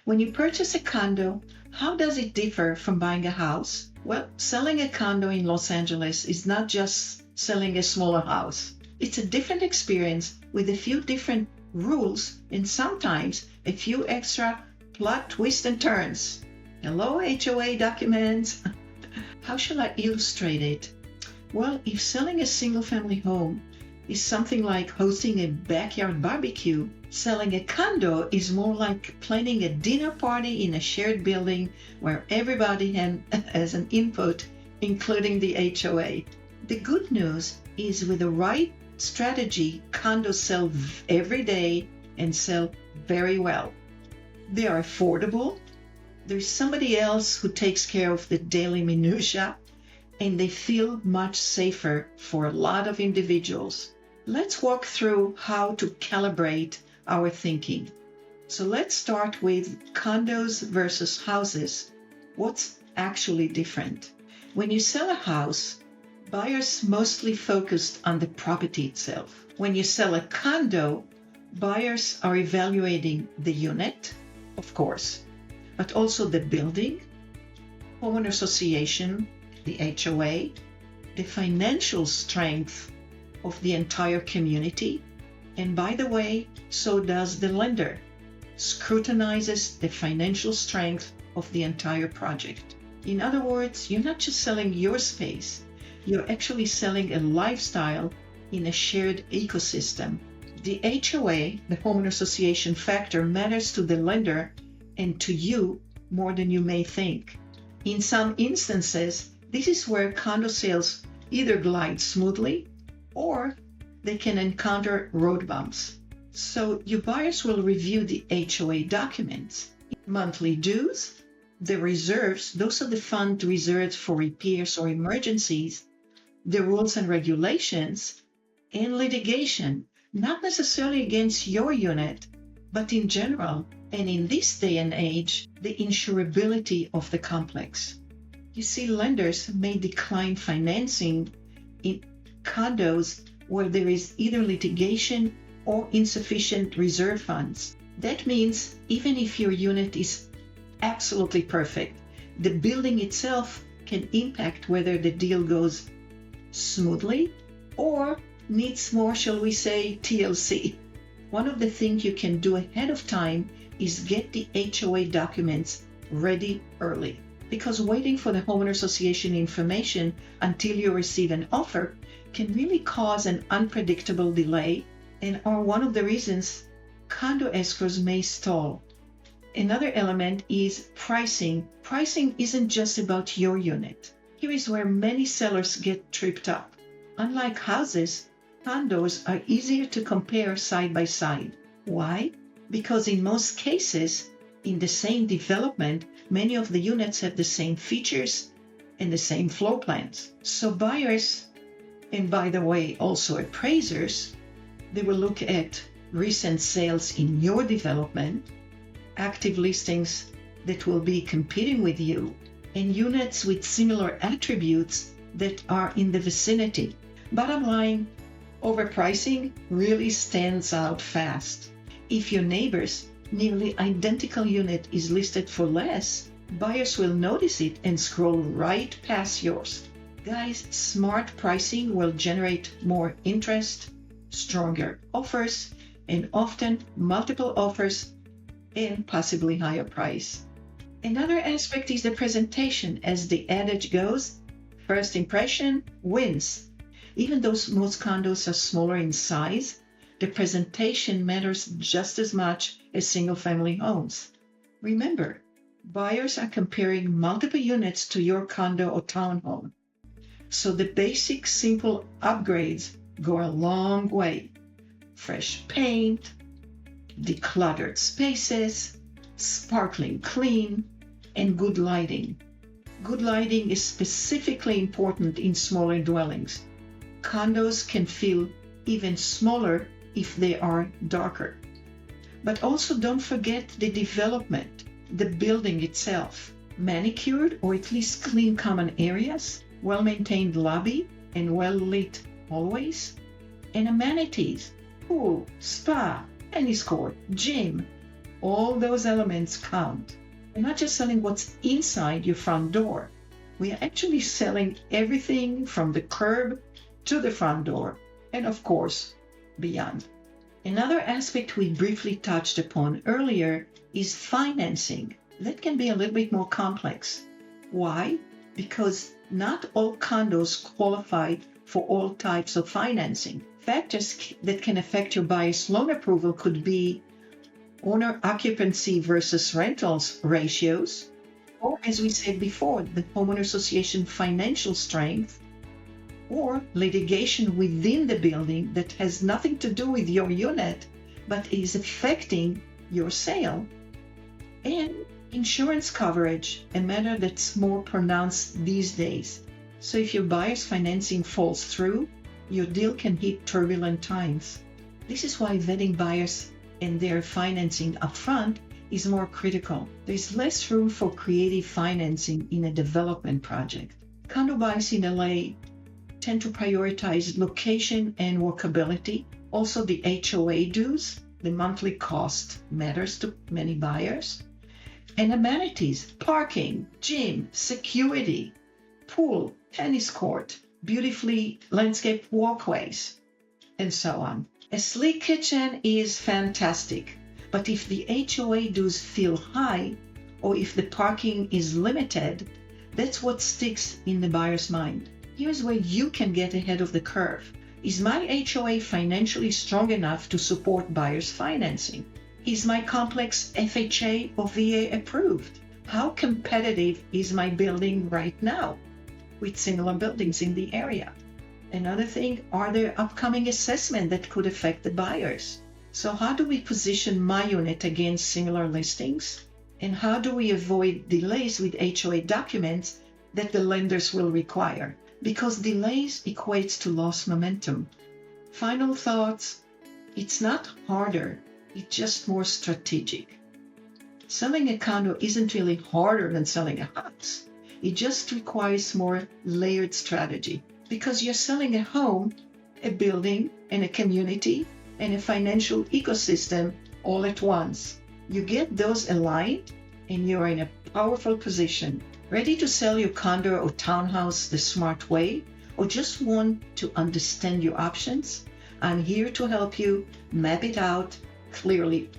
When you purchase a condo, how does it differ from buying a house? Well, selling a condo in Los Angeles is not just selling a smaller house. It's a different experience with a few different rules and sometimes a few extra plot twists and turns. Hello, HOA Documents. How shall I illustrate it? Well, if selling a single-family home is something like hosting a backyard barbecue, selling a condo is more like planning a dinner party in a shared building where everybody has an input, including the HOA. The good news is with the right strategy, condos sell every day and sell very well. They are affordable. There's somebody else who takes care of the daily minutiae, and they feel much safer for a lot of individuals. Let's walk through how to calibrate our thinking. So let's start with condos versus houses. What's actually different? When you sell a house, buyers mostly focused on the property itself. When you sell a condo, buyers are evaluating the unit, of course, but also the building, homeowner association, the HOA, the financial strength of the entire community, and by the way, so does the lender, scrutinizes the financial strength of the entire project. In other words, you're not just selling your space, you're actually selling a lifestyle in a shared ecosystem. The HOA, the homeowner association factor, matters to the lender and to you more than you may think. In some instances, this is where condo sales either glide smoothly or they can encounter road bumps. So your buyers will review the HOA documents, monthly dues, the reserves, those are the funds reserved for repairs or emergencies, the rules and regulations, and litigation, not necessarily against your unit, but in general, and in this day and age, the insurability of the complex. You see, lenders may decline financing in condos where there is either litigation or insufficient reserve funds. That means even if your unit is absolutely perfect, the building itself can impact whether the deal goes smoothly or needs more, shall we say, TLC. One of the things you can do ahead of time is get the HOA documents ready early, because waiting for the homeowner association information until you receive an offer can really cause an unpredictable delay and are one of the reasons condo escrows may stall. Another element is pricing. Pricing isn't just about your unit. Here is where many sellers get tripped up. Unlike houses, condos are easier to compare side by side. Why? Because in most cases, in the same development, many of the units have the same features and the same floor plans. So buyers, and by the way, also appraisers, they will look at recent sales in your development, active listings that will be competing with you, and units with similar attributes that are in the vicinity. Bottom line, overpricing really stands out fast. If your neighbor's nearly identical unit is listed for less, buyers will notice it and scroll right past yours. Guys, smart pricing will generate more interest, stronger offers, and often multiple offers and possibly higher price. Another aspect is the presentation. As the adage goes, first impression wins. Even though most condos are smaller in size, the presentation matters just as much as single-family homes. Remember, buyers are comparing multiple units to your condo or townhome. So the basic, simple upgrades go a long way. Fresh paint, decluttered spaces, sparkling clean, and good lighting. Good lighting is specifically important in smaller dwellings. Condos can feel even smaller if they are darker. But also don't forget the development, the building itself. Manicured or at least clean common areas, well-maintained lobby and well-lit hallways, and amenities, pool, spa, tennis court, gym, All those elements count. We're not just selling what's inside your front door. We are actually selling everything from the curb to the front door, and of course, beyond. Another aspect we briefly touched upon earlier is financing. That can be a little bit more complex. Why? Because not all condos qualify for all types of financing. Factors that can affect your buyer's loan approval could be owner occupancy versus rentals ratios, or as we said before, the homeowner association financial strength, or litigation within the building that has nothing to do with your unit but is affecting your sale, and insurance coverage, a matter that's more pronounced these days. So if your buyer's financing falls through, your deal can hit turbulent times. This is why vetting buyers and their financing upfront is more critical. There's less room for creative financing in a development project. Condo buyers in LA tend to prioritize location and workability. Also, the HOA dues, the monthly cost, matters to many buyers. And amenities, parking, gym, security, pool, tennis court, beautifully landscaped walkways, and so on. A sleek kitchen is fantastic, but if the HOA dues feel high, or if the parking is limited, that's what sticks in the buyer's mind. Here's where you can get ahead of the curve. Is my HOA financially strong enough to support buyer's financing? Is my complex FHA or VA approved? How competitive is my building right now with similar buildings in the area? Another thing, are there upcoming assessments that could affect the buyers? So how do we position my unit against similar listings? And how do we avoid delays with HOA documents that the lenders will require? Because delays equates to lost momentum. Final thoughts, it's not harder, it's just more strategic. Selling a condo isn't really harder than selling a house. It just requires more layered strategy because you're selling a home, a building, and a community, and a financial ecosystem all at once. You get those aligned, and you're in a powerful position. Ready to sell your condo or townhouse the smart way, or just want to understand your options? I'm here to help you map it out clearly